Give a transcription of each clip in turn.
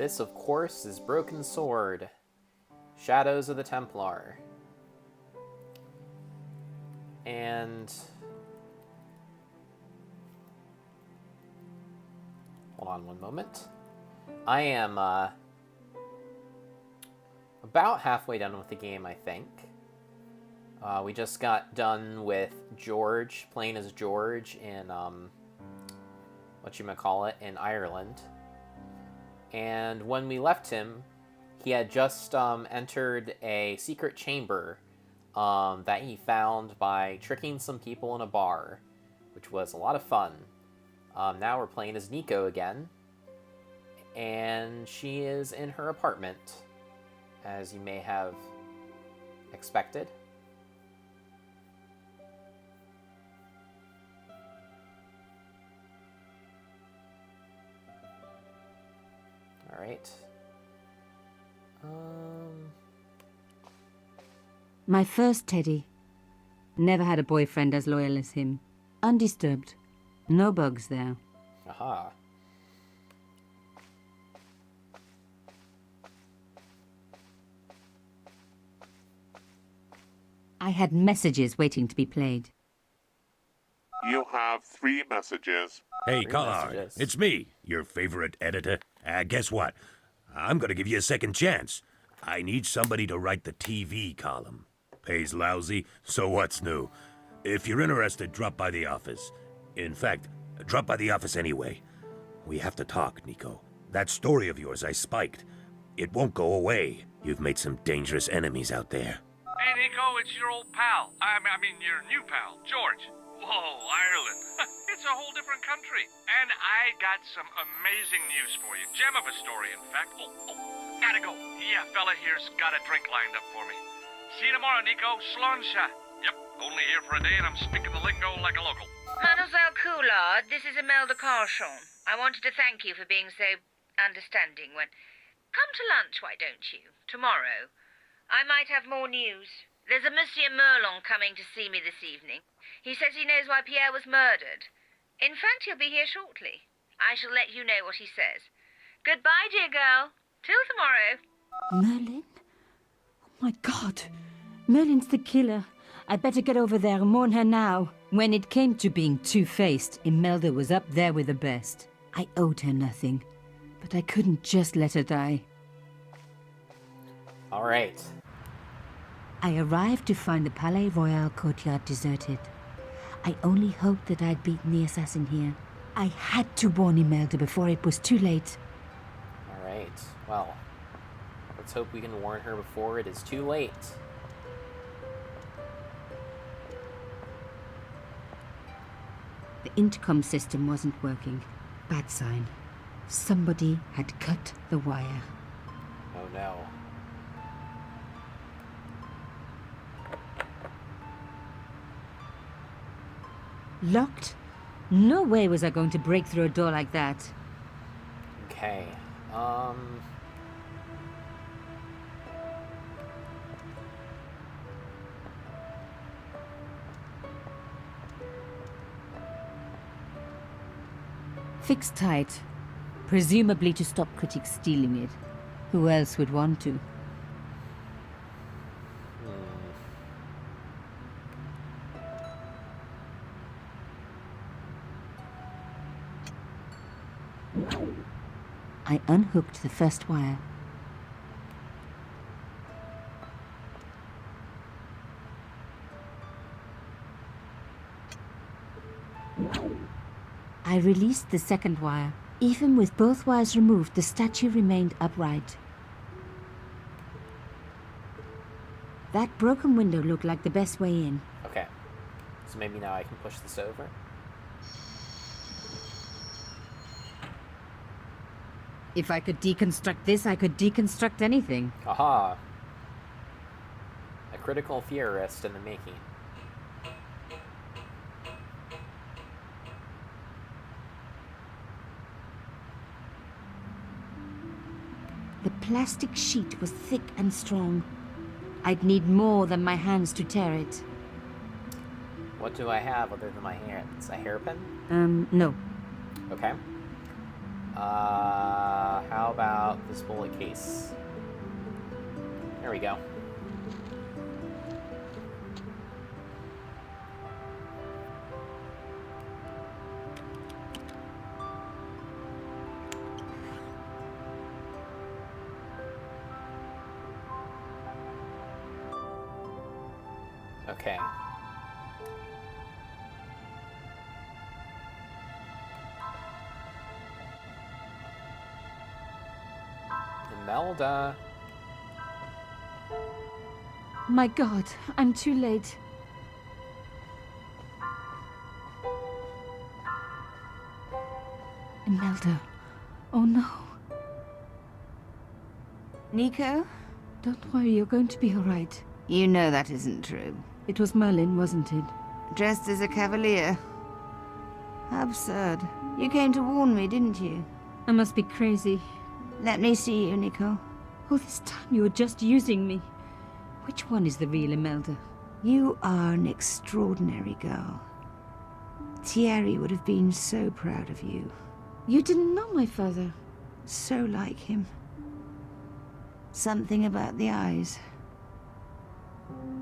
This, of course, is Broken Sword. Shadows of the Templar. And... hold on one moment. I am, about halfway done with the game, I think. We just got done with George, playing as George in, in Ireland. And when we left him, he had just entered a secret chamber that he found by tricking some people in a bar, which was a lot of fun. Now we're playing as Nico again, and she is in her apartment, as you may have expected. Alright. My first teddy. Never had a boyfriend as loyal as him. Undisturbed. No bugs there. Aha. I had messages waiting to be played. You have 3 messages. Hey, 3 Collard, messages. it's me, your favorite editor. Guess what? I'm gonna give you a second chance. I need somebody to write the TV column. Pays lousy, so what's new? If you're interested, drop by the office. In fact, drop by the office anyway. We have to talk, Nico. That story of yours I spiked. It won't go away. You've made some dangerous enemies out there. Hey, Nico, it's your old pal. I mean, your new pal, George. Whoa, Ireland. It's a whole different country. And I got some amazing news for you. Gem of a story, in fact. Oh, gotta go. Yeah, fella here's got a drink lined up for me. See you tomorrow, Nico. Slonsha. Yep, only here for a day and I'm speaking the lingo like a local. Mademoiselle Coulard, this is Imelda Carchon. I wanted to thank you for being so understanding when... Come to lunch, why don't you? Tomorrow. I might have more news. There's a Monsieur Merlon coming to see me this evening. He says he knows why Pierre was murdered. In fact, he'll be here shortly. I shall let you know what he says. Goodbye, dear girl. Till tomorrow. Merlin? Oh my God. Merlin's the killer. I'd better get over there and mourn her now. When it came to being two-faced, Imelda was up there with the best. I owed her nothing, but I couldn't just let her die. Alright. I arrived to find the Palais Royal courtyard deserted. I only hoped that I'd beaten the assassin here. I had to warn Imelda before it was too late. Alright. Well, let's hope we can warn her before it is too late. The intercom system wasn't working. Bad sign. Somebody had cut the wire. Oh no. Locked? No way was I going to break through a door like that. Okay. Fixed tight. Presumably to stop critics stealing it. Who else would want to? I unhooked the first wire. I released the second wire. Even with both wires removed, the statue remained upright. That broken window looked like the best way in. Okay. So maybe now I can push this over. If I could deconstruct this, I could deconstruct anything. Aha! A critical theorist in the making. The plastic sheet was thick and strong. I'd need more than my hands to tear it. What do I have other than my hands? A hairpin? No. Okay. How about out this bullet case. There we go. Okay. Imelda. My God, I'm too late. Imelda. Oh no. Nico? Don't worry, you're going to be all right. You know that isn't true. It was Merlin, wasn't it? Dressed as a cavalier. How absurd. You came to warn me, didn't you? I must be crazy. Let me see you, Nico. All this time you were just using me. Which one is the real Imelda? You are an extraordinary girl. Thierry would have been so proud of you. You didn't know my father. So like him. Something about the eyes.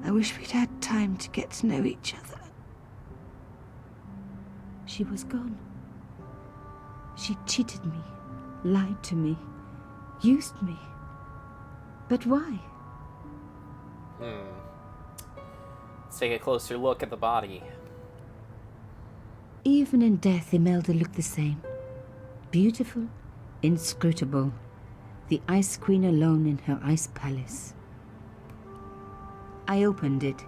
I wish we'd had time to get to know each other. She was gone. She cheated me, lied to me, used me. But why? Let's take a closer look at the body. Even in death, Imelda looked the same. Beautiful, inscrutable. The Ice Queen alone in her ice palace. I opened it.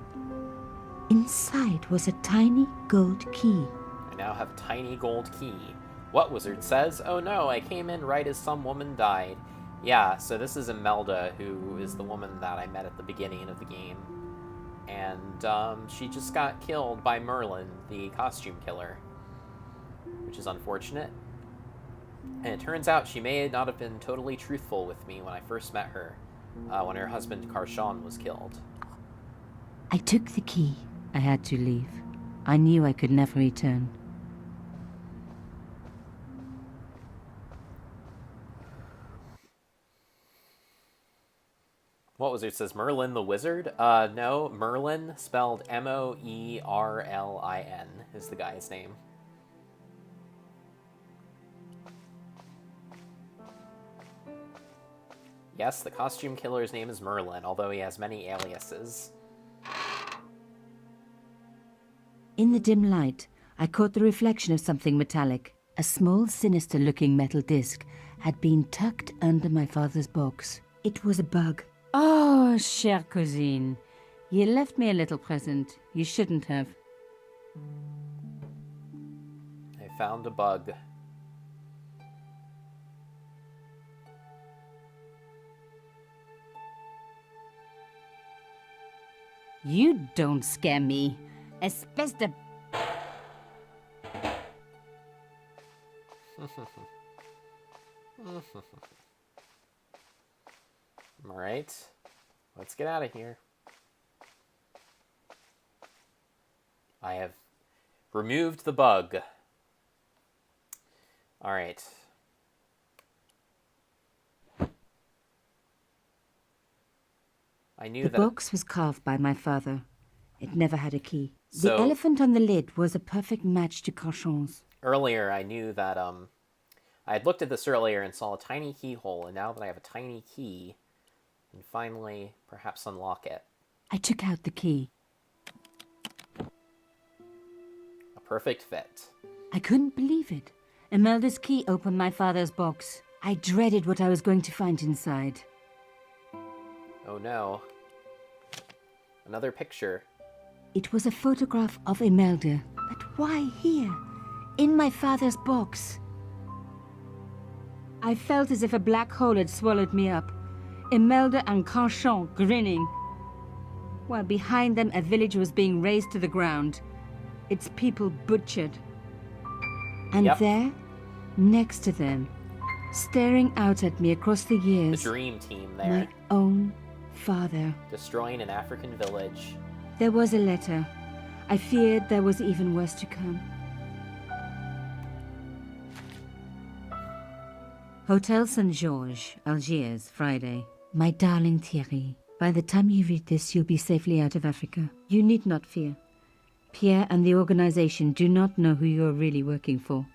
Inside was a tiny gold key. I now have a tiny gold key. What Wizard says? Oh no, I came in right as some woman died. Yeah, so this is Imelda, who is the woman that I met at the beginning of the game. And she just got killed by Merlin, the costume killer. Which is unfortunate. And it turns out she may not have been totally truthful with me when I first met her, when her husband Karshan was killed. I took the key. I had to leave. I knew I could never return. What was it? Says Merlin the Wizard? No, Merlin, spelled Moerlin, is the guy's name. Yes, the costume killer's name is Merlin, although he has many aliases. In the dim light, I caught the reflection of something metallic. A small, sinister-looking metal disc had been tucked under my father's box. It was a bug. Oh, chère cousine. You left me a little present. You shouldn't have. I found a bug. You don't scare me. Espèce de... Alright. Let's get out of here. I have removed the bug. Alright. I knew The that... box was carved by my father. It never had a key. So- The elephant on the lid was a perfect match to Carson's. Earlier, I knew that, I had looked at this earlier and saw a tiny keyhole, and now that I have a tiny key, I can finally perhaps unlock it. I took out the key. A perfect fit. I couldn't believe it. Imelda's key opened my father's box. I dreaded what I was going to find inside. Oh no. Another picture. It was a photograph of Imelda. But why here? In my father's box. I felt as if a black hole had swallowed me up. Imelda and Carchon grinning. While behind them a village was being razed to the ground. Its people butchered. And Yep. there, next to them, staring out at me across the The years, dream team my there. own father. Destroying an African village. There was a letter. I feared there was even worse to come. Hotel Saint Georges, Algiers, Friday. My darling Thierry, by the time you read this, you'll be safely out of Africa. You need not fear. Pierre and the organization do not know who you're really working for,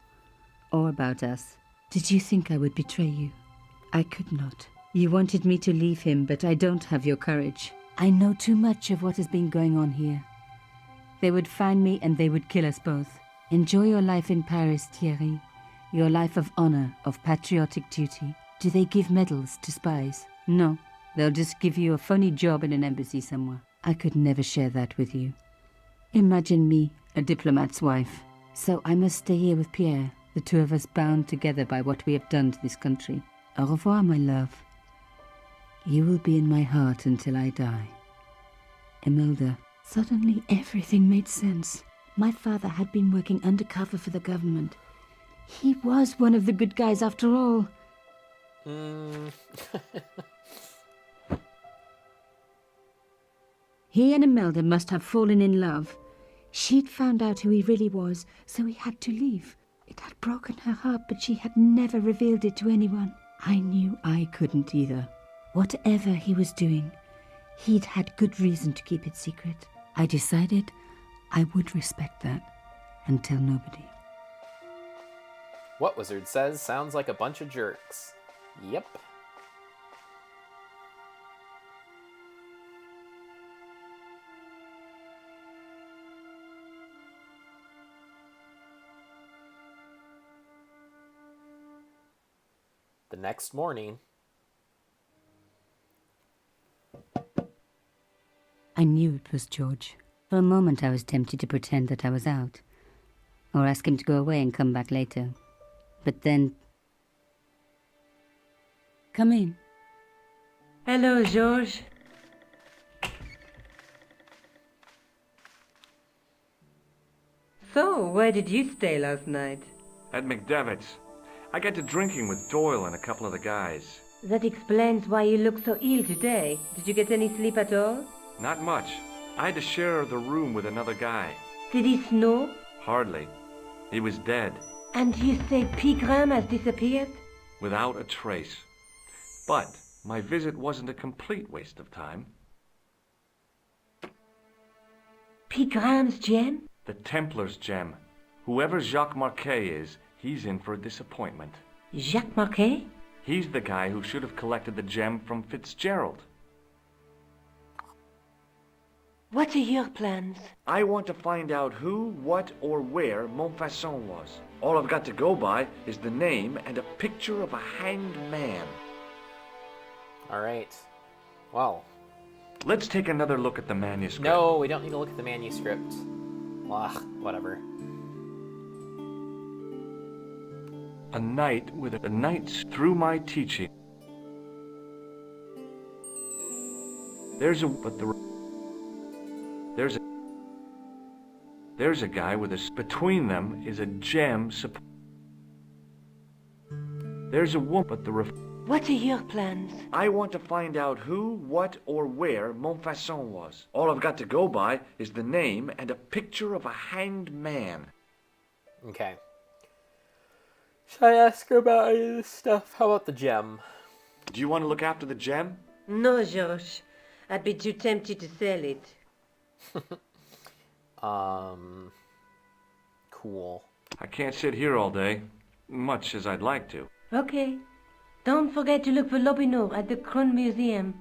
or about us. Did you think I would betray you? I could not. You wanted me to leave him, but I don't have your courage. I know too much of what has been going on here. They would find me and they would kill us both. Enjoy your life in Paris, Thierry. Your life of honor, of patriotic duty. Do they give medals to spies? No. They'll just give you a phony job in an embassy somewhere. I could never share that with you. Imagine me, a diplomat's wife. So I must stay here with Pierre, the two of us bound together by what we have done to this country. Au revoir, my love. You will be in my heart until I die. Imelda. Suddenly everything made sense. My father had been working undercover for the government. He was one of the good guys after all. He and Imelda must have fallen in love. She'd found out who he really was, so he had to leave. It had broken her heart, but she had never revealed it to anyone. I knew I couldn't either. Whatever he was doing, he'd had good reason to keep it secret. I decided I would respect that and tell nobody. What Wizard says sounds like a bunch of jerks. Yep. The next morning, I knew it was George. For a moment I was tempted to pretend that I was out, or ask him to go away and come back later. But then... Come in. Hello, George. So, where did you stay last night? At McDevitt's. I got to drinking with Doyle and a couple of the guys. That explains why you look so ill today. Did you get any sleep at all? Not much. I had to share the room with another guy. Did he snore? Hardly. He was dead, And you say Pigram has disappeared? without a trace. But my visit wasn't a complete waste of time. Pigram's gem? The Templar's gem. Whoever Jacques Marquet is, he's in for a disappointment. Jacques Marquet? He's the guy who should have collected the gem from Fitzgerald. What are your plans? I want to find out who, what, or where Montfaucon was. All I've got to go by is the name and a picture of a hanged man. alright. Well, Let's take another look at the manuscript. no, we don't need to look at the manuscript. Ugh, whatever. A night with a nights through my teaching. There's a guy with a between them is a gem. There's a woman, but What are your plans? I want to find out who, what, or where Montfaucon was. All I've got to go by is the name and a picture of a hanged man. Okay. Should I ask her about any of this stuff? How about the gem? Do you want to look after the gem? No, George. I'd be too tempted to sell it. Cool. I can't sit here all day, much as I'd like to. Okay. Don't forget to look for Lobinor at the Kron Museum.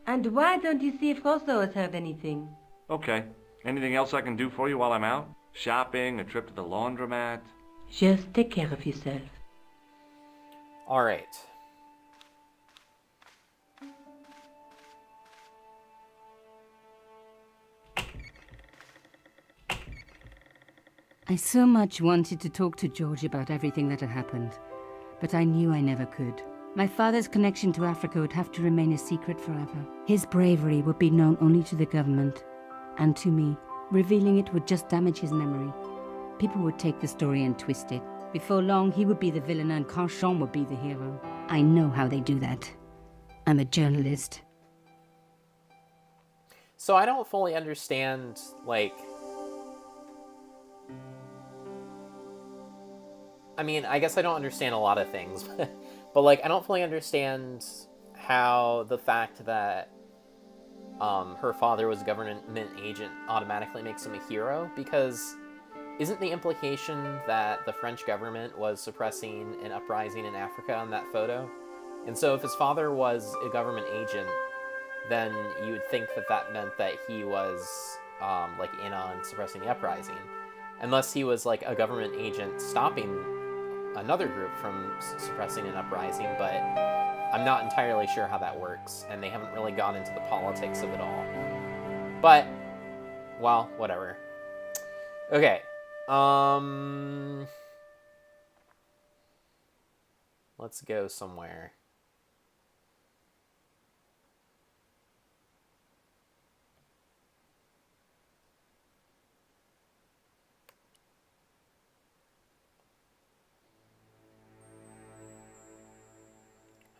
And why don't you see if Rosso has heard anything? Okay. Anything else I can do for you while I'm out? Shopping, a trip to the laundromat? Just take care of yourself. Alright. I so much wanted to talk to George about everything that had happened, but I knew I never could. My father's connection to Africa would have to remain a secret forever. His bravery would be known only to the government and to me. Revealing it would just damage his memory. People would take the story and twist it. Before long, he would be the villain and Carchon would be the hero. I know how they do that. I'm a journalist. So I don't fully understand, like... I mean, I guess I don't understand a lot of things, but But, like, I don't fully understand how the fact that her father was a government agent automatically makes him a hero, because isn't the implication that the French government was suppressing an uprising in Africa on that photo? And so if his father was a government agent, then you would think that that meant that he was, like, in on suppressing the uprising. Unless he was, like, a government agent stopping another group from suppressing an uprising, but I'm not entirely sure how that works, and they haven't really gone into the politics of it all. But, well, whatever. Okay. Let's go somewhere.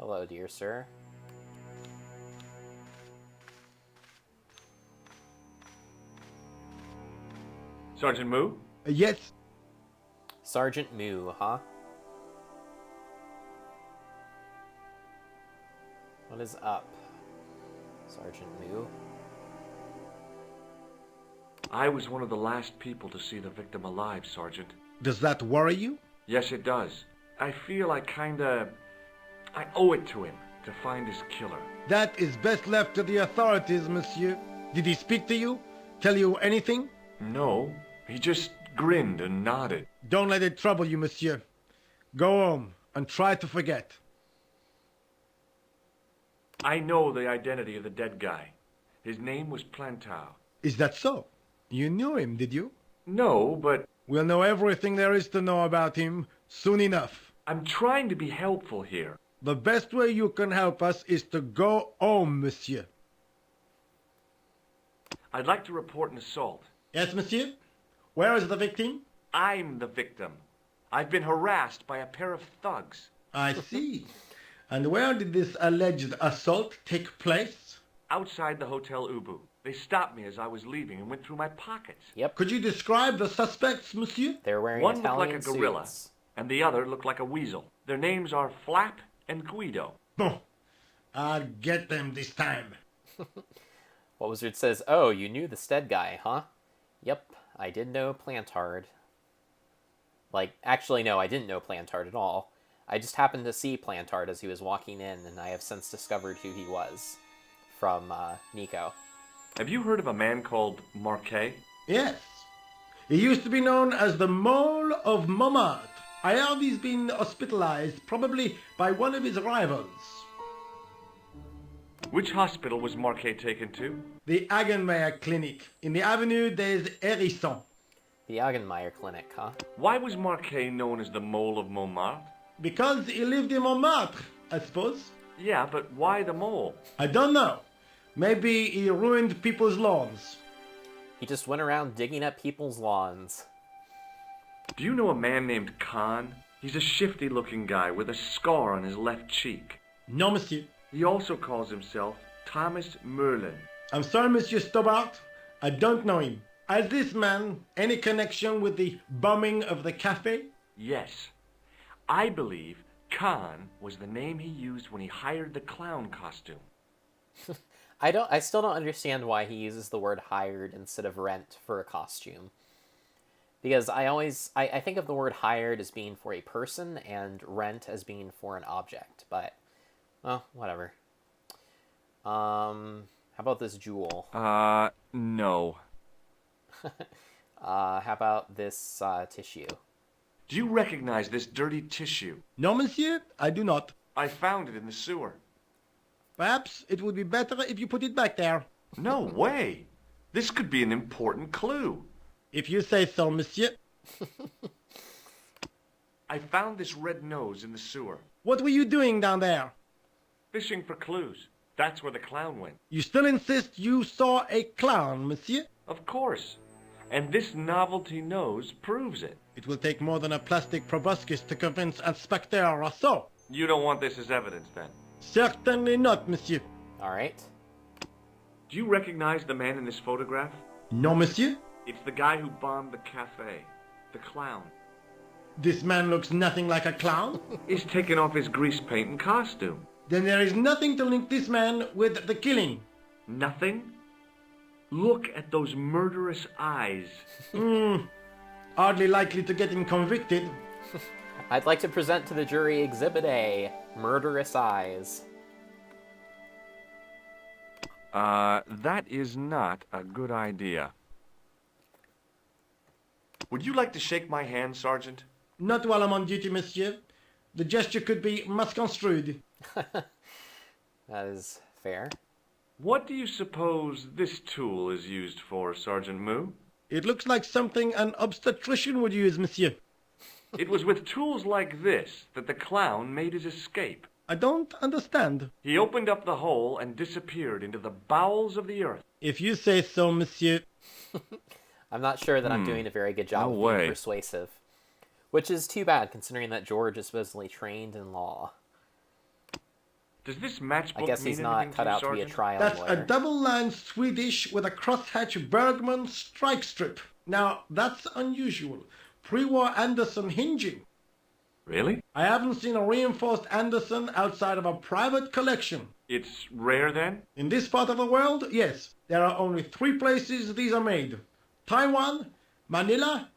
Hello, dear sir. Sergeant Moo? Yes. Sergeant Moo, huh? What is up, Sergeant Moo? I was one of the last people to see the victim alive, Sergeant. Does that worry you? Yes, it does. I feel I owe it to him to find his killer. That is best left to the authorities, monsieur. Did he speak to you? Tell you anything? No, he just grinned and nodded. Don't let it trouble you, monsieur. Go home and try to forget. I know the identity of the dead guy. His name was Plantow. Is that so? You knew him, did you? No, but We'll know everything there is to know about him soon enough. I'm trying to be helpful here. The best way you can help us is to go home, monsieur. I'd like to report an assault. Yes, monsieur? Where is the victim? I'm the victim. I've been harassed by a pair of thugs. I see. And where did this alleged assault take place? Outside the Hotel Ubu. They stopped me as I was leaving and went through my pockets. Yep. Could you describe the suspects, monsieur? They're wearing One looked Italian like a gorilla, suits. and the other looked like a weasel. Their names are Flap and Guido. Bon. I'll get them this time. What Wizard says, oh, you knew the Stead guy, huh? Yep, I did know Plantard. Like, actually, no, I didn't know Plantard at all. I just happened to see Plantard as he was walking in, and I have since discovered who he was from Nico. Have you heard of a man called Marquet? Yes. He used to be known as the Mole of Montmartre. I heard he's been hospitalized, probably by one of his rivals. Which hospital was Marquet taken to? The Hagenmeyer Clinic, in the Avenue des Hérissons. The Agenmeyer Clinic, huh? Why was Marquet known as the Mole of Montmartre? Because he lived in Montmartre, I suppose. Yeah, but why the mole? I don't know. Maybe he ruined people's lawns. He just went around digging up people's lawns. Do you know a man named Khan? He's a shifty-looking guy with a scar on his left cheek. No, monsieur. He also calls himself Thomas Merlin. I'm sorry, Monsieur Stobart. I don't know him. Has this man any connection with the bombing of the cafe? Yes. I believe Khan was the name he used when he hired the clown costume. I still don't understand why he uses the word hired instead of rent for a costume. Because I think of the word hired as being for a person and rent as being for an object, but, well, whatever. How about this jewel? No. How about this tissue? Do you recognize this dirty tissue? No, monsieur, I do not. I found it in the sewer. Perhaps it would be better if you put it back there. No way. This could be an important clue. If you say so, monsieur. I found this red nose in the sewer. What were you doing down there? Fishing for clues. That's where the clown went. You still insist you saw a clown, monsieur? Of course. And this novelty nose proves it. It will take more than a plastic proboscis to convince Inspector Rousseau. You don't want this as evidence, then? Certainly not, monsieur. Alright. Do you recognize the man in this photograph? No, monsieur. It's the guy who bombed the cafe. The clown. This man looks nothing like a clown. He's taken off his grease paint and costume. Then there is nothing to link this man with the killing. Nothing? Look at those murderous eyes. Hardly likely to get him convicted. I'd like to present to the jury Exhibit A, Murderous Eyes. That is not a good idea. Would you like to shake my hand, Sergeant? Not while I'm on duty, monsieur. The gesture could be misconstrued. That is fair. What do you suppose this tool is used for, Sergeant Moo? It looks like something an obstetrician would use, monsieur. It was with tools like this that the clown made his escape. I don't understand. He opened up the hole and disappeared into the bowels of the earth. If you say so, monsieur. I'm not sure that I'm doing a very good job No of way. being persuasive. Which is too bad, considering that George is supposedly trained in law. Does this matchbook I guess mean he's not anything cut to you, out to be a Sergeant? trial That's lawyer. a double-lined Swedish with a crosshatch Bergman strike strip. Now, that's unusual. Pre-war Anderson hinging. Really? I haven't seen a reinforced Anderson outside of a private collection. It's rare then? In this part of the world, yes. There are only 3 places these are made. Taiwan, Manila,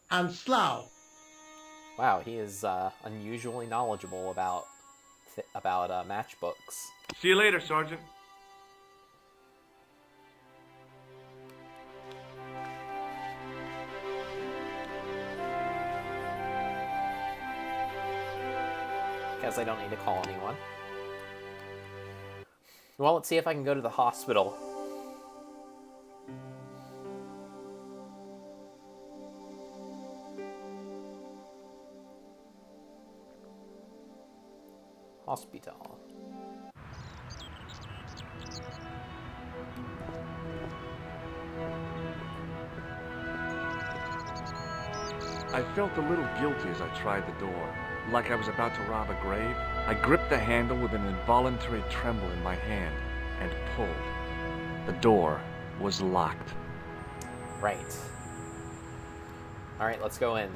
and Slough. Wow, he is unusually knowledgeable about matchbooks. See you later, Sergeant. Guess I don't need to call anyone. Well, let's see if I can go to the hospital. Hospital. I felt a little guilty as I tried the door, like I was about to rob a grave. I gripped the handle with an involuntary tremble in my hand and pulled. The door was locked. Right. Alright, let's go in.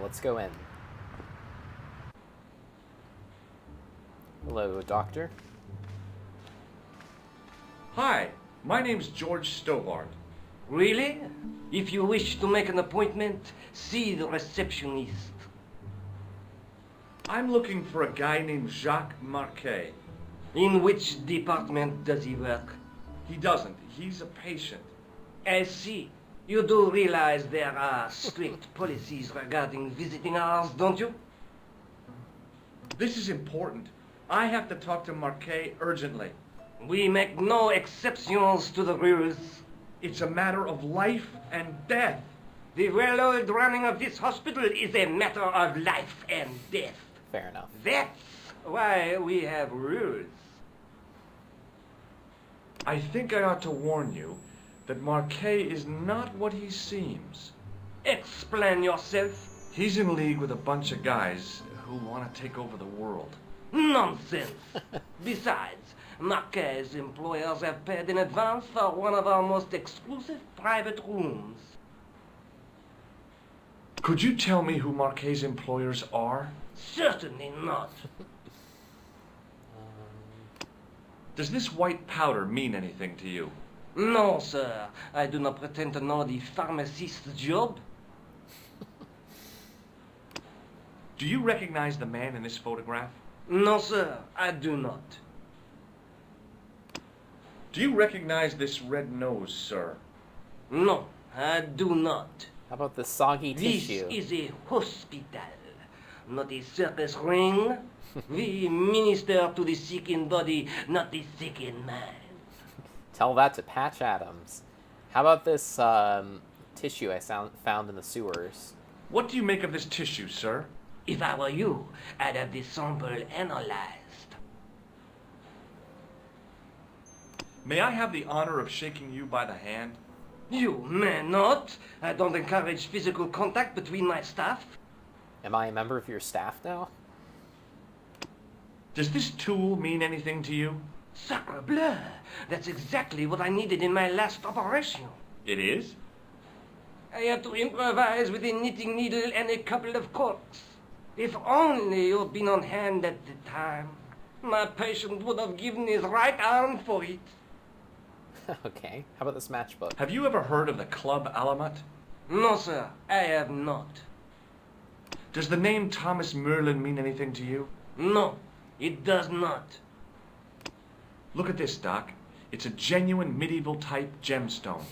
Let's go in. Hello, doctor. Hi, my name's George Stobart. Really? If you wish to make an appointment, see the receptionist. I'm looking for a guy named Jacques Marquet. In which department does he work? He doesn't. He's a patient. I see. You do realize there are strict policies regarding visiting hours, don't you? This is important. I have to talk to Marquet urgently. We make no exceptions to the rules. It's a matter of life and death. The well-oiled running of this hospital is a matter of life and death. Fair enough. That's why we have rules. I think I ought to warn you that Marquet is not what he seems. Explain yourself. He's in league with a bunch of guys who want to take over the world. Nonsense. Besides, Marquet's employers have paid in advance for one of our most exclusive private rooms. Could you tell me who Marquet's employers are? Certainly not. Does this white powder mean anything to you? No, sir. I do not pretend to know the pharmacist's job. Do you recognize the man in this photograph? No, sir. I do not. Do you recognize this red nose, sir? No, I do not. How about the soggy This tissue? is a hospital, not a circus ring. We minister to the sick in body, not the sick in mind. Tell that to Patch Adams. How about this tissue I found in the sewers? What do you make of this tissue, sir? If I were you, I'd have this sample analyzed. May I have the honor of shaking you by the hand? You may not. I don't encourage physical contact between my staff. Am I a member of your staff now? Does this tool mean anything to you? Sacre bleu! That's exactly what I needed in my last operation. It is? I had to improvise with a knitting needle and a couple of corks. If only you'd been on hand at the time. My patient would have given his right arm for it. Okay, how about this matchbook? Have you ever heard of the Club Alamat? No, sir, I have not. Does the name Thomas Merlin mean anything to you? No, it does not. Look at this, Doc. It's a genuine medieval type gemstone.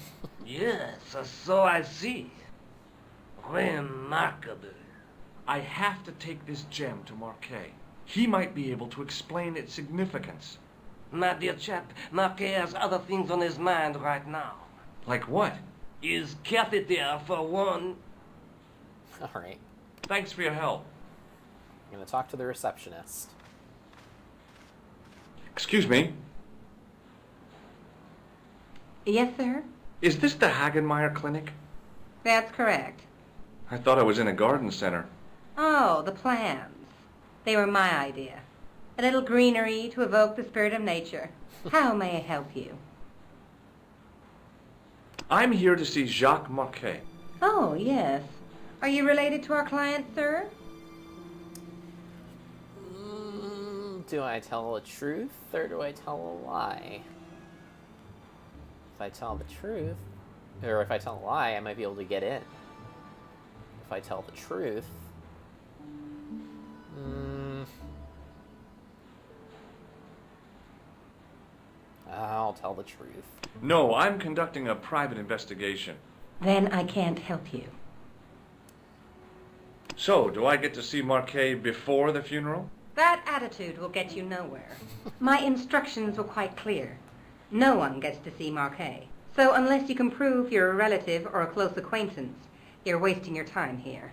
Yes, so I see. Remarkable. I have to take this gem to Marquet. He might be able to explain its significance. My dear chap, Marquet has other things on his mind right now. Like what? His catheter, for one. Alright, Thanks for your help. I'm gonna talk to the receptionist. Excuse me. Yes, sir? Is this the Hagenmeyer Clinic? That's correct. I thought I was in a garden center. Oh, the plans. They were my idea. A little greenery to evoke the spirit of nature. How may I help you? I'm here to see Jacques Marquet. Oh, yes. Are you related to our client, sir? Do I tell the truth, or do I tell a lie? If I tell the truth, or if I tell a lie, I might be able to get in. If I tell the truth... I'll tell the truth. No, I'm conducting a private investigation. Then I can't help you. So, do I get to see Marquet before the funeral? That attitude will get you nowhere. My instructions were quite clear. No one gets to see Marquet. So unless you can prove you're a relative or a close acquaintance, you're wasting your time here.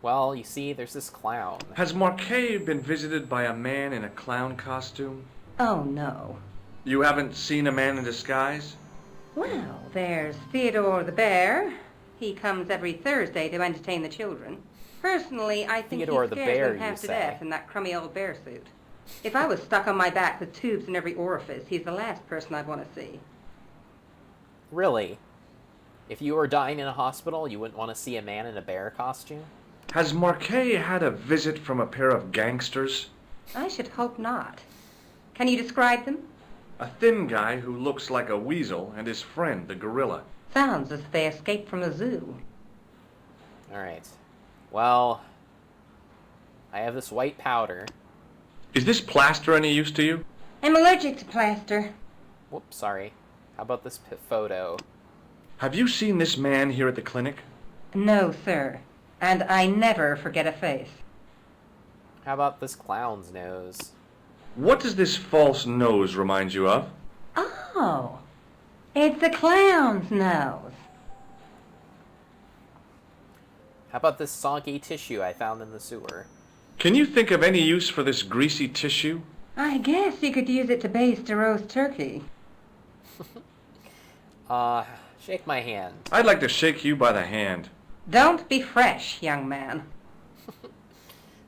Well, you see, there's this clown. Has Marquet been visited by a man in a clown costume? Oh, no. You haven't seen a man in disguise? Well, there's Theodore the Bear. He comes every Thursday to entertain the children. Personally, I think Theodore he the scares Bear, them half you to say? death in that crummy old bear suit. If I was stuck on my back with tubes in every orifice, he's the last person I'd want to see. Really? If you were dying in a hospital, you wouldn't want to see a man in a bear costume? Has Marquet had a visit from a pair of gangsters? I should hope not. Can you describe them? A thin guy who looks like a weasel and his friend, the gorilla. Sounds as if they escaped from a zoo. Alright. Well, I have this white powder. Is this plaster any use to you? I'm allergic to plaster. Whoops, sorry. How about this photo? Have you seen this man here at the clinic? No, sir. And I never forget a face. How about this clown's nose? What does this false nose remind you of? Oh, it's the clown's nose. How about this soggy tissue I found in the sewer? Can you think of any use for this greasy tissue? I guess you could use it to baste a roast turkey. Shake my hand. I'd like to shake you by the hand. Don't be fresh, young man.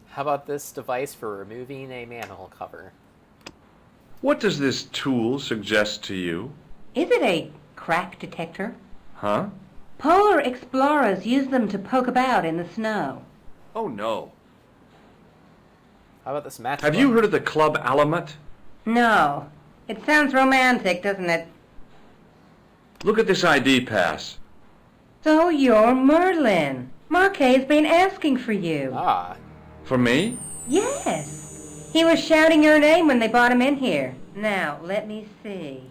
How about this device for removing a manhole cover? What does this tool suggest to you? Is it a crack detector? Huh? Polar explorers use them to poke about in the snow. Oh, no. How about this matchbook? Have you heard of the Club Alamat? No. It sounds romantic, doesn't it? Look at this ID pass. So you're Merlin. Marquet's been asking for you. Ah. For me? Yes. He was shouting your name when they brought him in here. Now, let me see.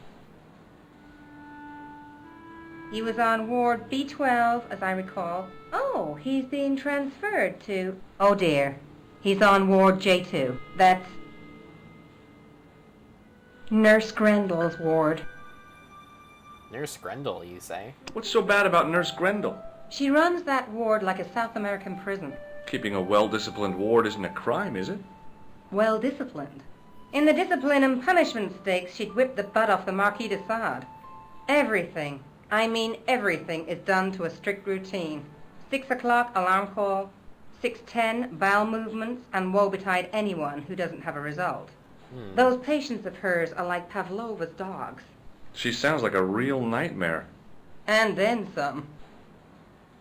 He was on Ward B12, as I recall. Oh, he's being transferred to... Oh, dear. He's on Ward J2. That's Nurse Grendel's ward. Nurse Grendel, you say? What's so bad about Nurse Grendel? She runs that ward like a South American prison. Keeping a well-disciplined ward isn't a crime, is it? Well disciplined. In the discipline and punishment stakes, she'd whip the butt off the Marquis de Sade. Everything, I mean everything, is done to a strict routine. 6 o'clock, alarm call. 6:10, bowel movements, and woe betide anyone who doesn't have a result. Those patients of hers are like Pavlova's dogs. She sounds like a real nightmare. And then some.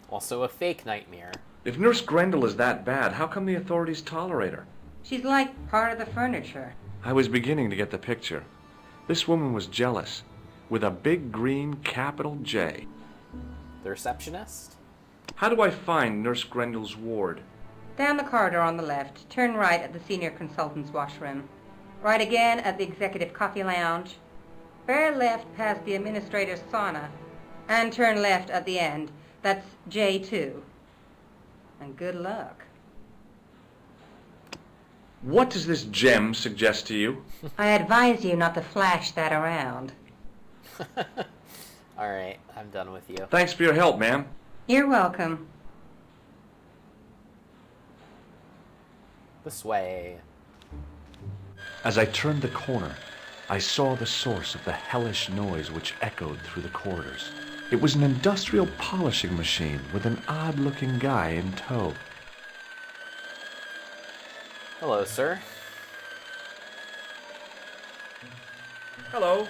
Also a fake nightmare. If Nurse Grendel is that bad, how come the authorities tolerate her? She's like part of the furniture. I was beginning to get the picture. This woman was jealous, with a big green capital J. The receptionist? How do I find Nurse Grendel's ward? Down the corridor on the left, turn right at the senior consultant's washroom. Right again at the executive coffee lounge. Bear left past the administrator's sauna. And turn left at the end. That's J2. And good luck. What does this gem suggest to you? I advise you not to flash that around. Alright, I'm done with you. Thanks for your help, ma'am. You're welcome. This way. As I turned the corner, I saw the source of the hellish noise which echoed through the corridors. It was an industrial polishing machine with an odd-looking guy in tow. Hello, sir. Hello.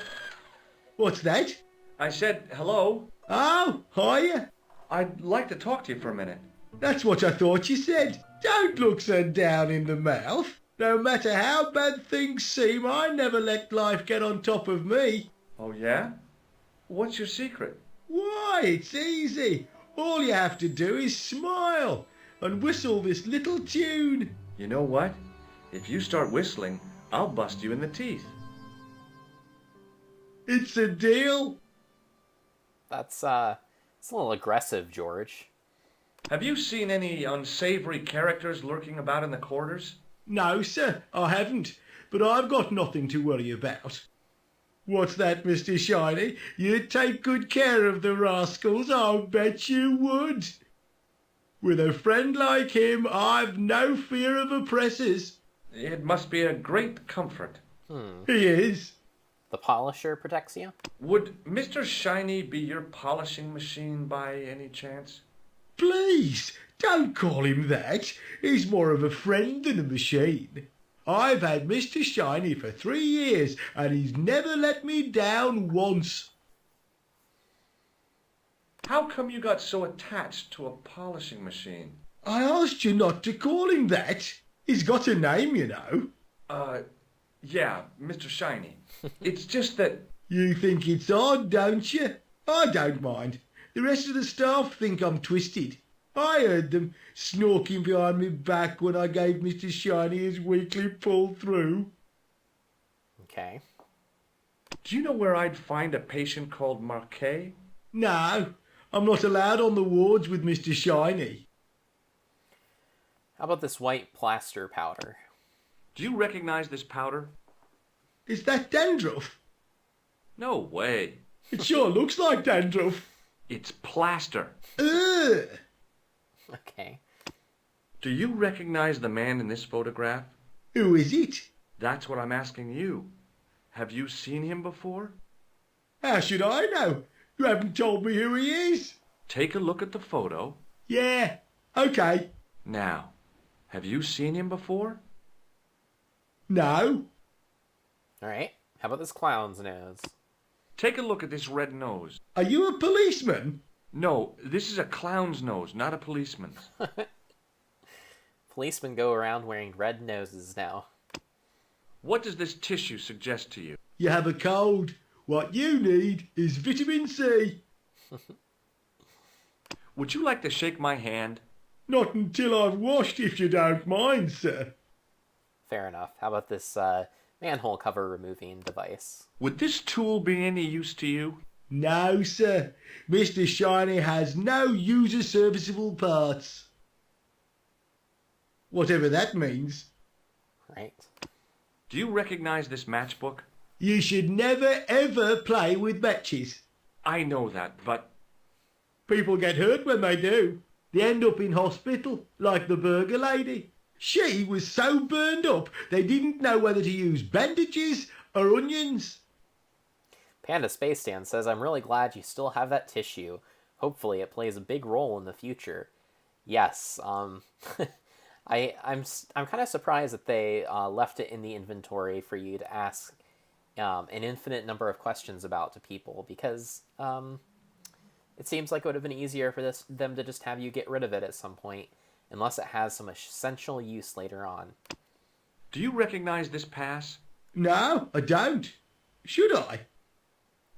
What's that? I said hello. Oh, hiya. I'd like to talk to you for a minute. That's what I thought you said. Don't look so down in the mouth. No matter how bad things seem, I never let life get on top of me. Oh, yeah? What's your secret? Why, it's easy. All you have to do is smile and whistle this little tune. You know what? If you start whistling, I'll bust you in the teeth. It's a deal. It's a little aggressive, George. Have you seen any unsavory characters lurking about in the corridors? No, sir, I haven't. But I've got nothing to worry about. What's that, Mr. Shiny? You'd take good care of the rascals, I'll bet you would. With a friend like him, I've no fear of oppressors. It must be a great comfort. He is. The polisher protects you? Would Mr. Shiny be your polishing machine by any chance? Please, don't call him that. He's more of a friend than a machine. I've had Mr. Shiny for 3 years, and he's never let me down once. How come you got so attached to a polishing machine? I asked you not to call him that. He's got a name, you know. Yeah, Mr. Shiny. It's just that... You think it's odd, don't you? I don't mind. The rest of the staff think I'm twisted. I heard them snorking behind me back when I gave Mr. Shiny his weekly pull-through. Okay. Do you know where I'd find a patient called Marquet? No, I'm not allowed on the wards with Mr. Shiny. How about this white plaster powder? Do you recognize this powder? Is that dandruff? No way. It sure looks like dandruff. It's plaster. Ugh. Okay. Do you recognize the man in this photograph? Who is it? That's what I'm asking you. Have you seen him before? How should I know? You haven't told me who he is. Take a look at the photo. Yeah, okay. Now, have you seen him before? No. Alright. How about this clown's nose? Take a look at this red nose. Are you a policeman? No, this is a clown's nose, not a policeman's. Policemen go around wearing red noses now. What does this tissue suggest to you? You have a cold. What you need is vitamin C. Would you like to shake my hand? Not until I've washed, if you don't mind, sir. Fair enough. How about this manhole cover removing device? Would this tool be any use to you? No, sir. Mr. Shiny has no user-serviceable parts. Whatever that means. Right. Do you recognize this matchbook? You should never, ever play with matches. I know that, but... People get hurt when they do. They end up in hospital, like the burger lady. She was so burned up, they didn't know whether to use bandages or onions. Panda Space Dan says, I'm really glad you still have that tissue. Hopefully it plays a big role in the future. Yes, I'm kind of surprised that they left it in the inventory for you to ask an infinite number of questions about to people, because It seems like it would have been easier for them to just have you get rid of it at some point, unless it has some essential use later on. Do you recognize this pass? No, I don't. Should I?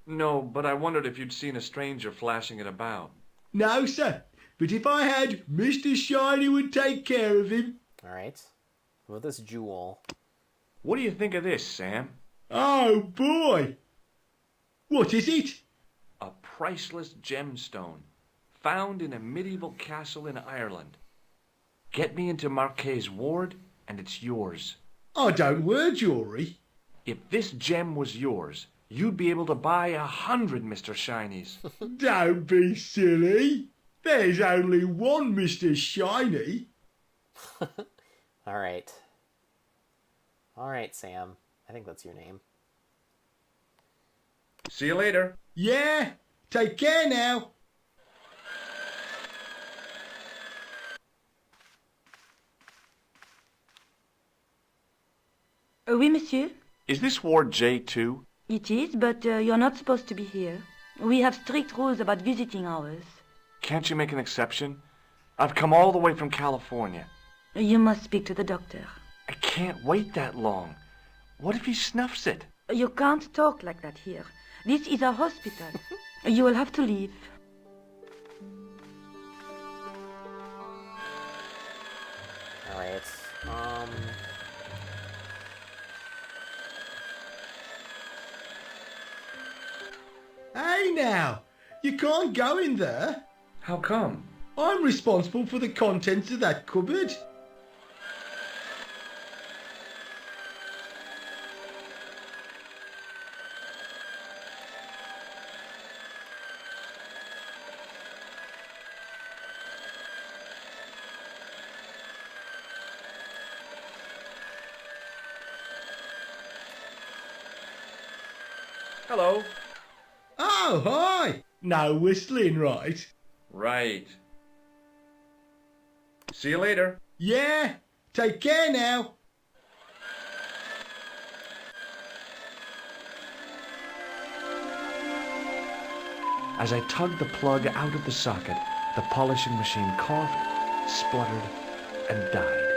No, but I wondered if you'd seen a stranger flashing it about. No, sir. But if I had, Mr. Shiny would take care of him. Alright. With this jewel. What do you think of this, Sam? Oh, boy. What is it? A priceless gemstone, found in a medieval castle in Ireland. Get me into Marquet's ward, and it's yours. I don't wear jewellery. If this gem was yours, you'd be able to buy 100 Mr. Shinies. Don't be silly. There's only one Mr. Shiny. Alright. Alright, Sam. I think that's your name. See you later. Yeah, take care now. Oui, monsieur. Is this ward J2? It is, but you're not supposed to be here. We have strict rules about visiting hours. Can't you make an exception? I've come all the way from California. You must speak to the doctor. I can't wait that long. What if he snuffs it? You can't talk like that here. This is a hospital. You will have to leave. Alright. Hey now, you can't go in there. How come? I'm responsible for the contents of that cupboard. Hello. Oh, hi. No whistling, right? Right. See you later. Yeah, take care now. As I tugged the plug out of the socket, the polishing machine coughed, spluttered, and died.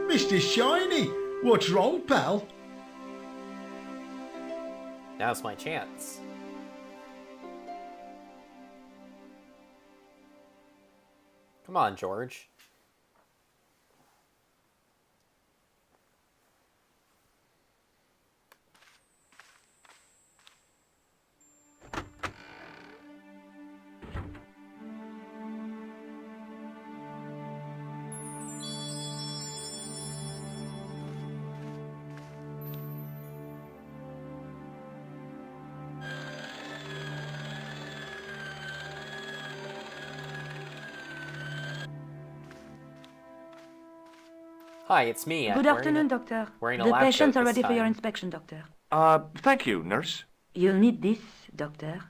Mr. Shiny, what's wrong, pal? Now's my chance. Come on, George. Hi, it's me. Good afternoon, doctor. Wearing a The lab patients coat are this ready for your time. inspection, doctor. Thank you, nurse. You'll need this, doctor.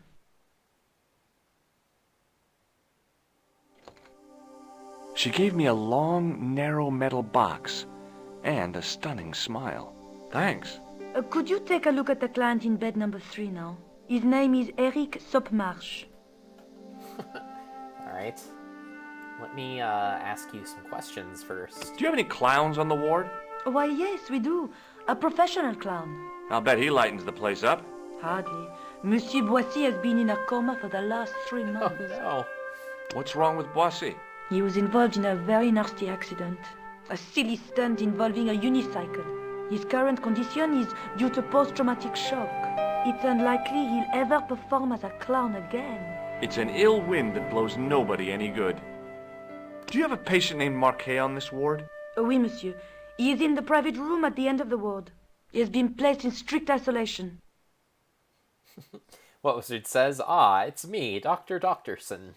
She gave me a long, narrow metal box and a stunning smile. Thanks. Could you take a look at the client in bed number 3 now? His name is Eric Sopmarsh. Alright. Let me ask you some questions first. Do you have any clowns on the ward? Why, yes, we do. A professional clown. I'll bet he lightens the place up. Hardly. Monsieur Boissy has been in a coma for the last 3 months. Oh, no. What's wrong with Boissy? He was involved in a very nasty accident. A silly stunt involving a unicycle. His current condition is due to post-traumatic shock. It's unlikely he'll ever perform as a clown again. It's an ill wind that blows nobody any good. Do you have a patient named Marquet on this ward? Oui, monsieur. He is in the private room at the end of the ward. He has been placed in strict isolation. What was it says? Ah, it's me, Dr. Doctorson.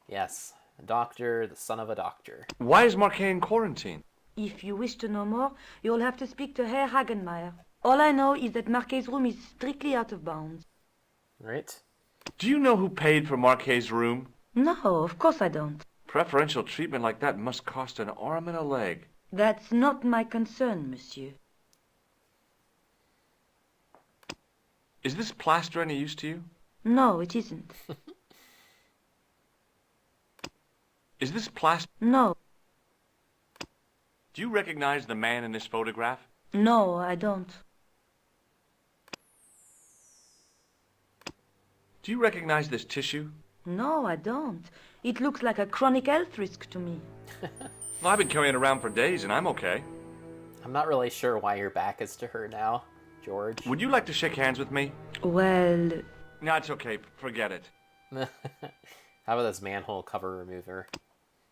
Yes, a doctor, the son of a doctor. Why is Marquet in quarantine? If you wish to know more, you'll have to speak to Herr Hagenmeier. All I know is that Marquet's room is strictly out of bounds. Right? Do you know who paid for Marquet's room? No, of course I don't. Preferential treatment like that must cost an arm and a leg. That's not my concern, monsieur. Is this plaster any use to you? No, it isn't. Is this plaster? No. Do you recognize the man in this photograph? No, I don't. Do you recognize this tissue? No, I don't. It looks like a chronic health risk to me. Well, I've been carrying it around for days and I'm okay. I'm not really sure why your back is to her now, George. Would you like to shake hands with me? Well... No, it's okay. Forget it. How about this manhole cover remover?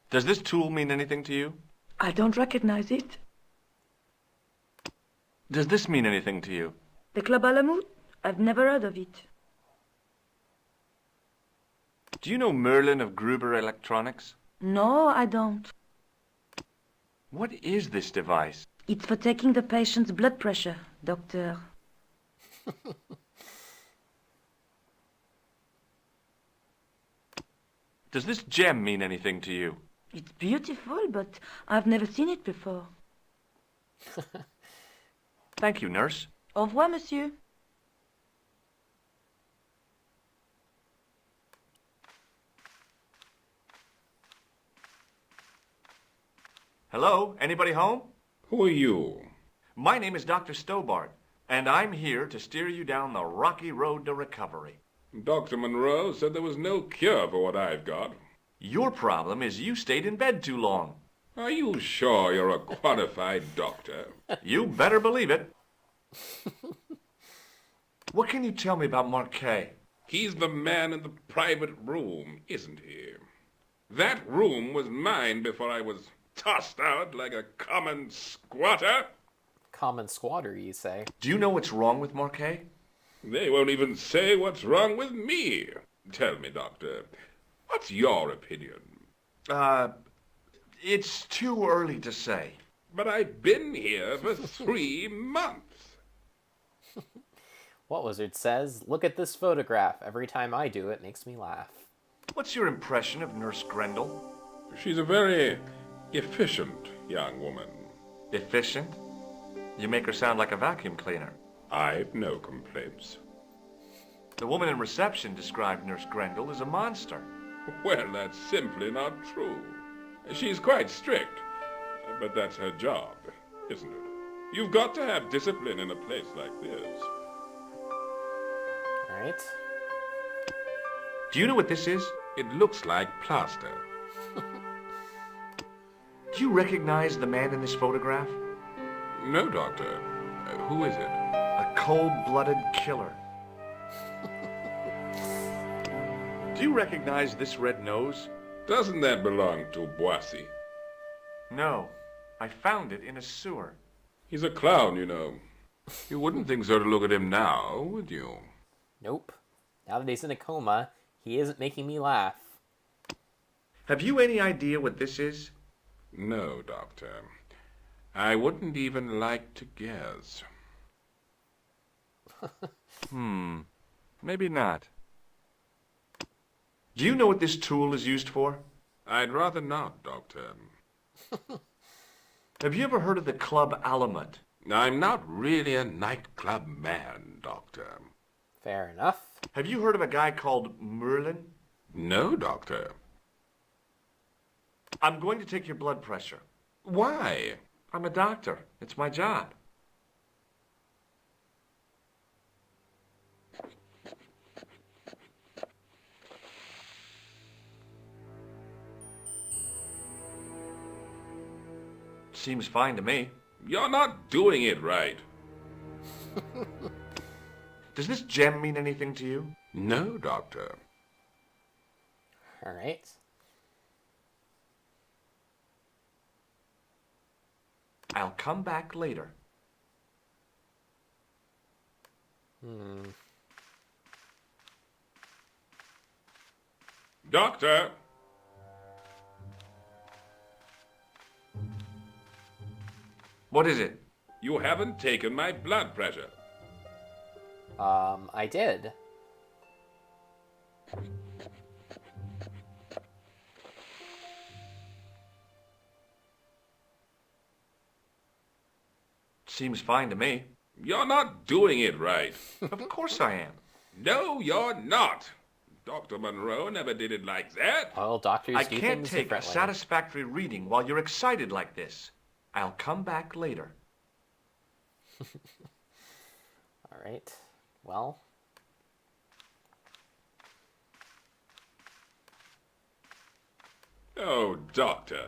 Does this tool mean anything to you? I don't recognize it. Does this mean anything to you? The Club Alamut? I've never heard of it. Do you know Merlin of Gruber Electronics? No, I don't. What is this device? It's for taking the patient's blood pressure, doctor. Does this gem mean anything to you? It's beautiful, but I've never seen it before. Thank you, nurse. Au revoir, monsieur. Hello? Anybody home? Who are you? My name is Dr. Stobart, and I'm here to steer you down the rocky road to recovery. Dr. Monroe said there was no cure for what I've got. Your problem is you stayed in bed too long. Are you sure you're a qualified doctor? You better believe it. What can you tell me about Marquet? He's the man in the private room, isn't he? That room was mine before I was tossed out like a common squatter. Common squatter, you say? Do you know what's wrong with Marquet? They won't even say what's wrong with me. Tell me, doctor, what's your opinion? It's too early to say. But I've been here for 3 months. What Wizard says, look at this photograph. Every time I do it, makes me laugh. What's your impression of Nurse Grendel? She's a very efficient young woman. Efficient? You make her sound like a vacuum cleaner. I've no complaints. The woman in reception described Nurse Grendel as a monster. Well, that's simply not true. She's quite strict, but that's her job, isn't it? You've got to have discipline in a place like this. Alright. Do you know what this is? It looks like plaster. Do you recognize the man in this photograph? No, Doctor. Who is it? A cold-blooded killer. Do you recognize this red nose? Doesn't that belong to Boissy? No. I found it in a sewer. He's a clown, you know. You wouldn't think so to look at him now, would you? Nope. Now that he's in a coma, he isn't making me laugh. Have you any idea what this is? No, Doctor. I wouldn't even like to guess. Maybe not. Do you know what this tool is used for? I'd rather not, Doctor. Have you ever heard of the Club Alamut? I'm not really a nightclub man, Doctor. Fair enough. Have you heard of a guy called Merlin? No, Doctor. I'm going to take your blood pressure. Why? I'm a doctor. It's my job. Seems fine to me. You're not doing it right. Does this gem mean anything to you? No, Doctor. Alright. I'll come back later. Doctor! What is it? You haven't taken my blood pressure. I did. Seems fine to me. You're not doing it right. Of course I am. No, you're not. Dr. Monroe never did it like that. Well, doctors I do can't things take a differently. satisfactory reading while you're excited like this. I'll come back later. All right. Well. Oh, Doctor.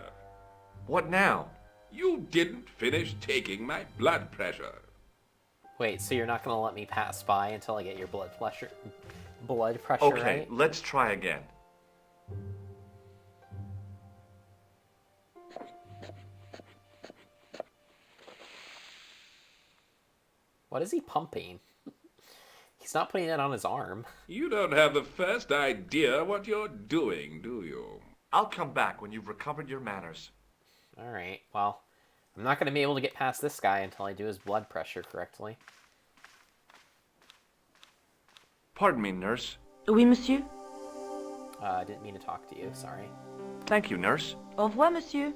What now? You didn't finish taking my blood pressure. Wait, so you're not going to let me pass by until I get your blood pressure Okay, right? let's try again. What is he pumping? He's not putting it on his arm. You don't have the first idea what you're doing, do you? I'll come back when you've recovered your manners. All right. Well, I'm not going to be able to get past this guy until I do his blood pressure correctly. Pardon me, nurse. Oui, monsieur. I didn't mean to talk to you. Sorry. Thank you, nurse. Au revoir, monsieur.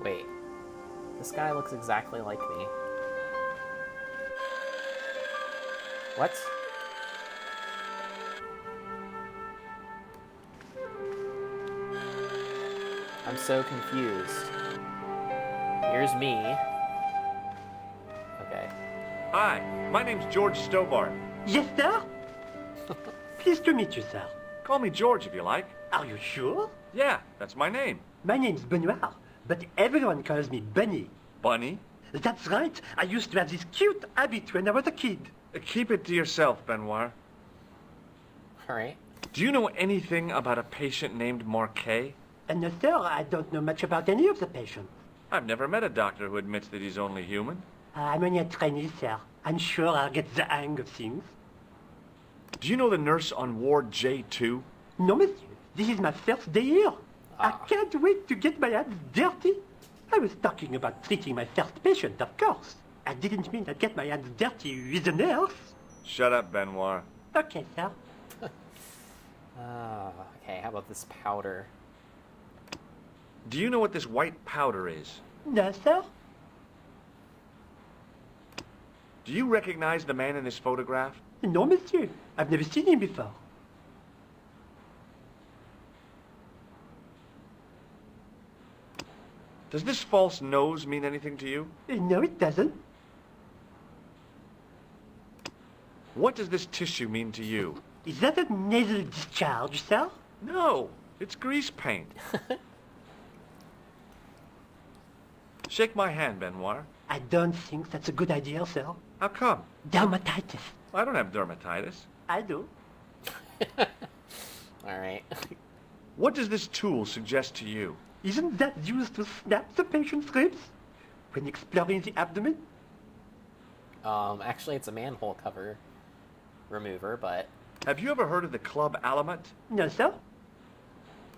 Wait. This guy looks exactly like me. What? I'm so confused. Here's me. Okay. Hi, my name's George Stobart. Yes, sir? Pleased to meet you, sir. Call me George if you like. Are you sure? Yeah, that's my name. My name's Benoit, but everyone calls me Bunny. Bunny? That's right. I used to have this cute habit when I was a kid. Keep it to yourself, Benoit. Alright. Do you know anything about a patient named Marquet? No, sir, I don't know much about any of the patients. I've never met a doctor who admits that he's only human. I'm only a trainee, sir. I'm sure I'll get the hang of things. Do you know the nurse on Ward J2? No, monsieur. This is my first day here. I can't wait to get my hands dirty. I was talking about treating my first patient, of course. I didn't mean I'd get my hands dirty with a nurse. Shut up, Benoit. Okay, sir. Okay, how about this powder? Do you know what this white powder is? No, sir. Do you recognize the man in this photograph? No, monsieur. I've never seen him before. Does this false nose mean anything to you? No, it doesn't. What does this tissue mean to you? Is that a nasal discharge, sir? No, it's grease paint. Shake my hand, Benoit. I don't think that's a good idea, sir. How come? Dermatitis. I don't have dermatitis. I do. Alright. What does this tool suggest to you? Isn't that used to snap the patient's ribs when exploring the abdomen? Actually, it's a manhole cover remover, but... Have you ever heard of the Club Alamut? No, sir.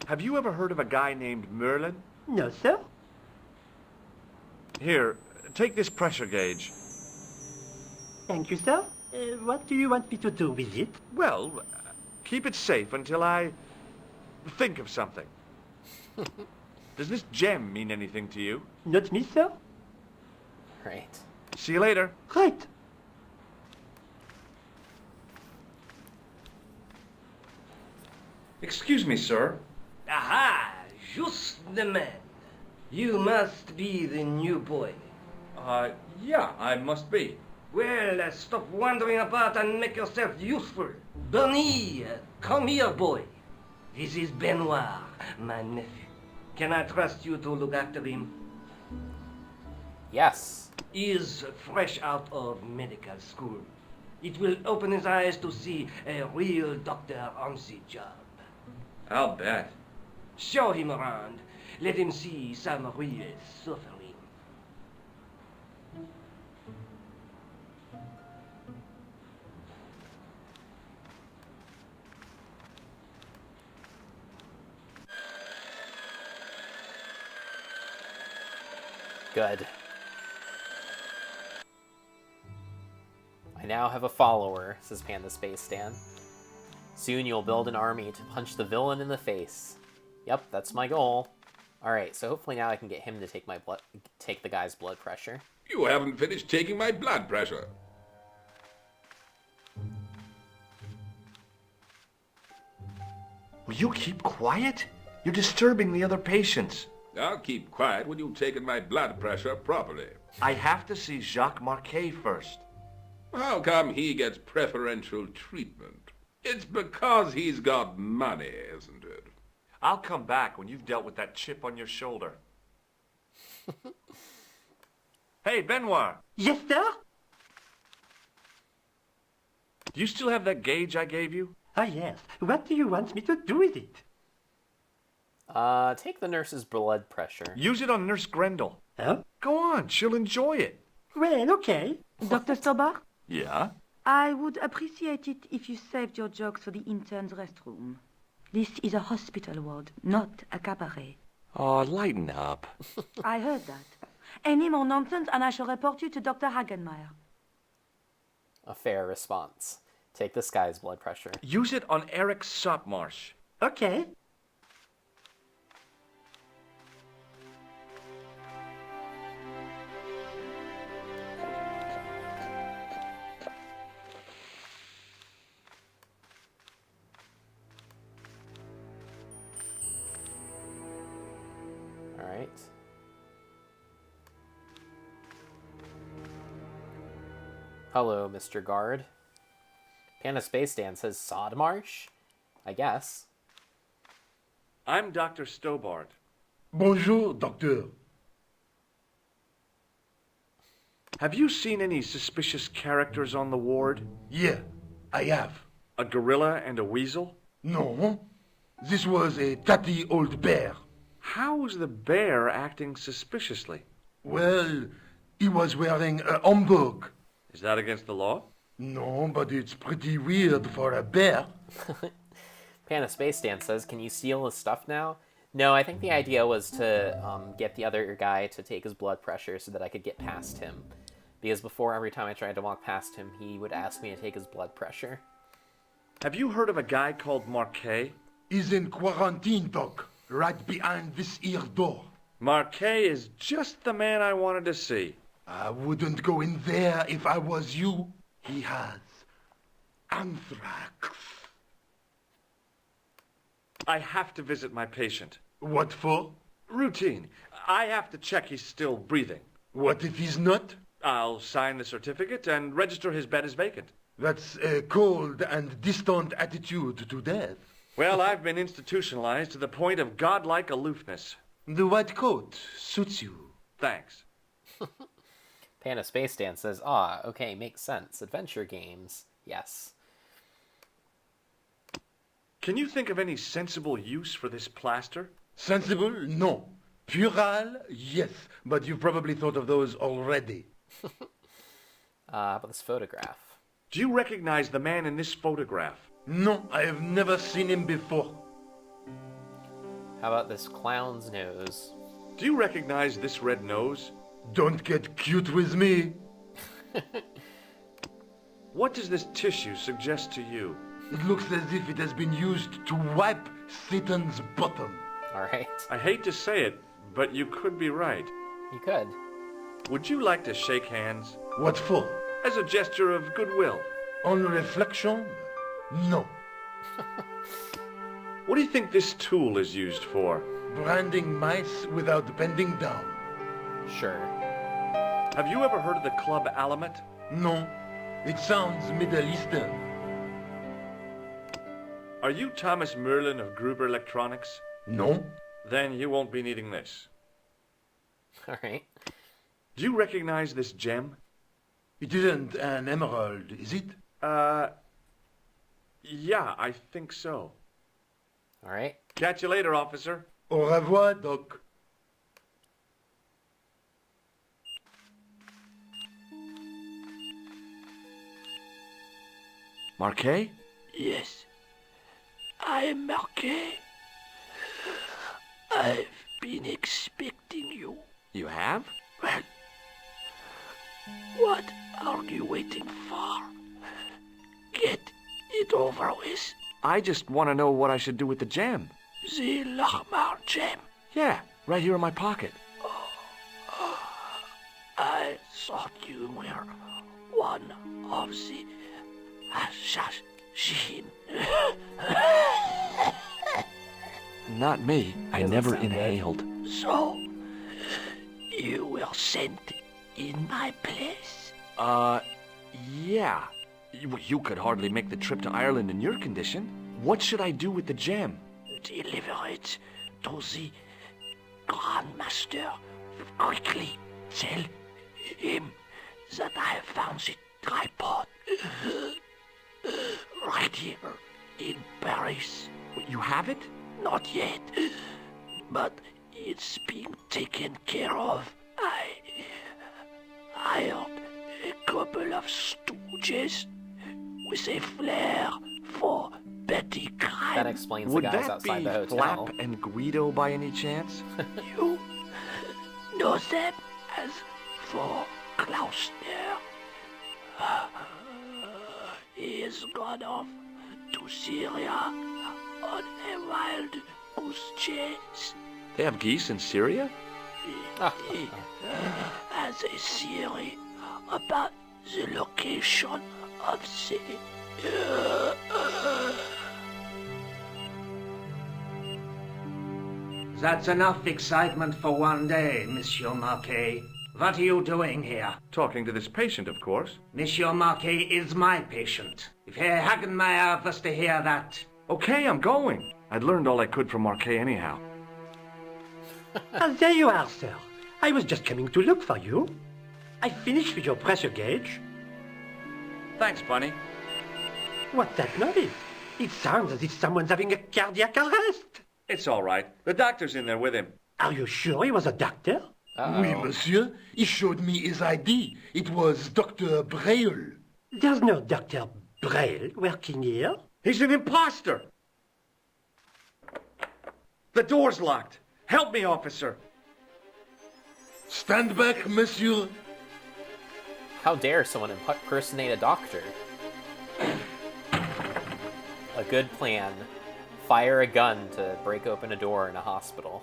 Have you ever heard of a guy named Merlin? No, sir. Here, take this pressure gauge. Thank you, sir. What do you want me to do with it? Well, keep it safe until I think of something. Does this gem mean anything to you? Not me, sir. Right. See you later. Right. Excuse me, sir. Aha! Just the man. You must be the new boy. Yeah, I must be. Well, stop wandering about and make yourself useful. Bernie, come here, boy. This is Benoit, my nephew. Can I trust you to look after him? Yes. He is fresh out of medical school. It will open his eyes to see a real doctor on the job. I'll bet. Show him around. Let him see some real suffering. Good. now have a follower, says Panda Space Stan. Soon you'll build an army to punch the villain in the face. Yep, that's my goal. Alright, so hopefully now I can get him to take the guy's blood pressure. You haven't finished taking my blood pressure. Will you keep quiet? You're disturbing the other patients. I'll keep quiet when you've taken my blood pressure properly. I have to see Jacques Marquet first. How come he gets preferential treatment? It's because he's got money, isn't it? I'll come back when you've dealt with that chip on your shoulder. Hey, Benoit. Yes, sir? Do you still have that gauge I gave you? Ah, yes. What do you want me to do with it? Take the nurse's blood pressure. Use it on Nurse Grendel. Huh? Go on, she'll enjoy it. Well, okay. Dr. Stobart, Yeah? I would appreciate it if you saved your jokes for the intern's restroom. This is a hospital ward, not a cabaret. Oh, lighten up. I heard that. Any more nonsense and I shall report you to Dr. Hagenmeyer. A fair response. Take this guy's blood pressure. Use it on Eric Sopmarsh. Okay. Alright. Hello, Mr. Guard. Panda Space Stan says Sodmarsh? I guess. I'm Dr. Stobart. Bonjour, docteur. Have you seen any suspicious characters on the ward? Yeah, I have. A gorilla and a weasel? No, this was a tatty old bear. How was the bear acting suspiciously? Well, he was wearing a homburg. Is that against the law? No, but it's pretty weird for a bear. Panda Space Stan says, can you steal his stuff now? No, I think the idea was to get the other guy to take his blood pressure so that I could get past him. Because before, every time I tried to walk past him, he would ask me to take his blood pressure. Have you heard of a guy called Marquet? He's in quarantine, doc, right behind this here door. Marquet is just the man I wanted to see. I wouldn't go in there if I was you. He has anthrax. I have to visit my patient. What for? Routine. I have to check he's still breathing. What if he's not? I'll sign the certificate and register his bed as vacant. That's a cold and distant attitude to death. Well, I've been institutionalized to the point of godlike aloofness. The white coat suits you. Thanks. Panda Space Stan says, ah, okay, makes sense. Adventure games. Yes. Can you think of any sensible use for this plaster? Sensible? No. Puerile? Yes. But you've probably thought of those already. How about this photograph? Do you recognize the man in this photograph? No, I have never seen him before. How about this clown's nose? Do you recognize this red nose? Don't get cute with me. What does this tissue suggest to you? It looks as if it has been used to wipe Satan's bottom. Alright. I hate to say it, but you could be right. You could. Would you like to shake hands? What for? As a gesture of goodwill. On reflection? No. What do you think this tool is used for? Branding mice without bending down. Sure. Have you ever heard of the Club Alamet? No. It sounds Middle Eastern. Are you Thomas Merlin of Gruber Electronics? No. Then you won't be needing this. Alright. Do you recognize this gem? It isn't an emerald, is it? Yeah, I think so. Alright. Catch you later, officer. Au revoir, Doc. Marquet? Yes, I am Marquet. I've been expecting you. You have? Well, what are you waiting for? get it over with. I just want to know what I should do with the gem. The Lahmar gem. Yeah, right here in my pocket. I thought you were one of the assassin. Not me. I never inhaled. So, you were sent in my place? Yeah. You could hardly make the trip to Ireland in your condition. What should I do with the gem? Deliver it to the Grandmaster. Quickly tell him that I have found the tripod right here in Paris. You have it? Not yet, but it's being taken care of. I hired a couple of stooges with a flair for petty crime. That explains Would the guys that outside be the hotel. Flap and Guido by any chance? You know them as for Klausner. He has gone off to Syria on a wild goose chase. They have geese in Syria? He has a theory about the location of the... That's enough excitement for one day, Monsieur Marquet. What are you doing here? Talking to this patient, of course. Monsieur Marquet is my patient. If Herr Hagenmeyer was to hear that... Okay, I'm going. I'd learned all I could from Marquet anyhow. There you are, sir. I was just coming to look for you. I finished with your pressure gauge. Thanks, Bunny. What's that noise? It sounds as if someone's having a cardiac arrest. It's all right. The doctor's in there with him. Are you sure he was a doctor? Oui, monsieur. He showed me his ID. It was Dr. Braille. There's no Dr. Braille working here. He's an imposter! The door's locked. Help me, officer. Stand back, monsieur. How dare someone impersonate a doctor? A good plan. Fire a gun to break open a door in a hospital.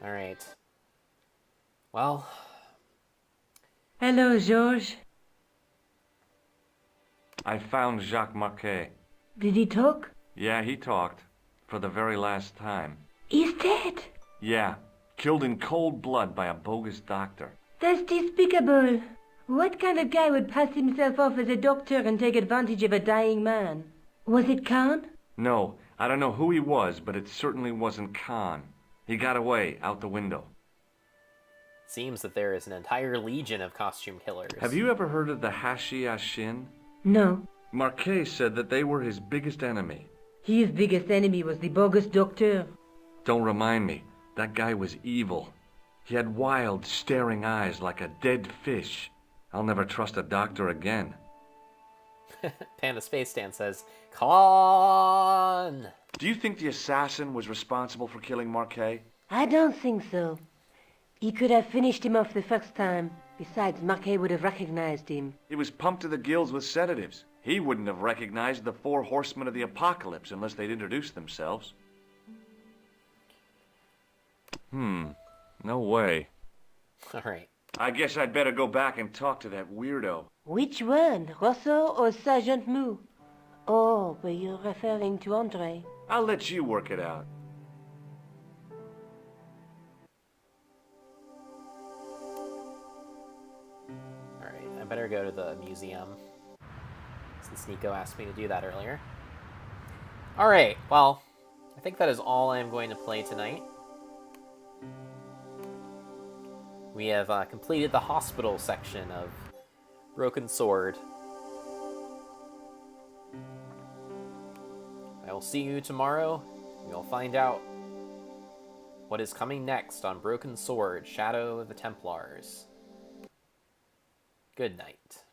Alright. Well... Hello, Georges. I found Jacques Marquet. Did he talk? Yeah, he talked. For the very last time. He's dead. Yeah. Killed in cold blood by a bogus doctor. That's despicable. What kind of guy would pass himself off as a doctor and take advantage of a dying man? Was it Khan? No, I don't know who he was, but it certainly wasn't Khan. He got away, out the window. Seems that there is an entire legion of costume killers. Have you ever heard of the Hashi-Ashin? No. Marquet said that they were his biggest enemy. His biggest enemy was the bogus doctor. Don't remind me. That guy was evil. He had wild, staring eyes like a dead fish. I'll never trust a doctor again. Panda Space Dan says, Khan! Do you think the assassin was responsible for killing Marquet? I don't think so. He could have finished him off the first time. Besides, Marquet would have recognized him. He was pumped to the gills with sedatives. He wouldn't have recognized the 4 horsemen of the apocalypse unless they'd introduced themselves. No way. Alright. I guess I'd better go back and talk to that weirdo. Which one, Rousseau or Sergeant Mou? Oh, but you're referring to Andre. I'll let you work it out. Alright, I better go to the museum, since Nico asked me to do that earlier. Alright, well, I think that is all I'm going to play tonight. We have completed the hospital section of Broken Sword. I will see you tomorrow. We'll find out what is coming next on Broken Sword, Shadow of the Templars. Good night.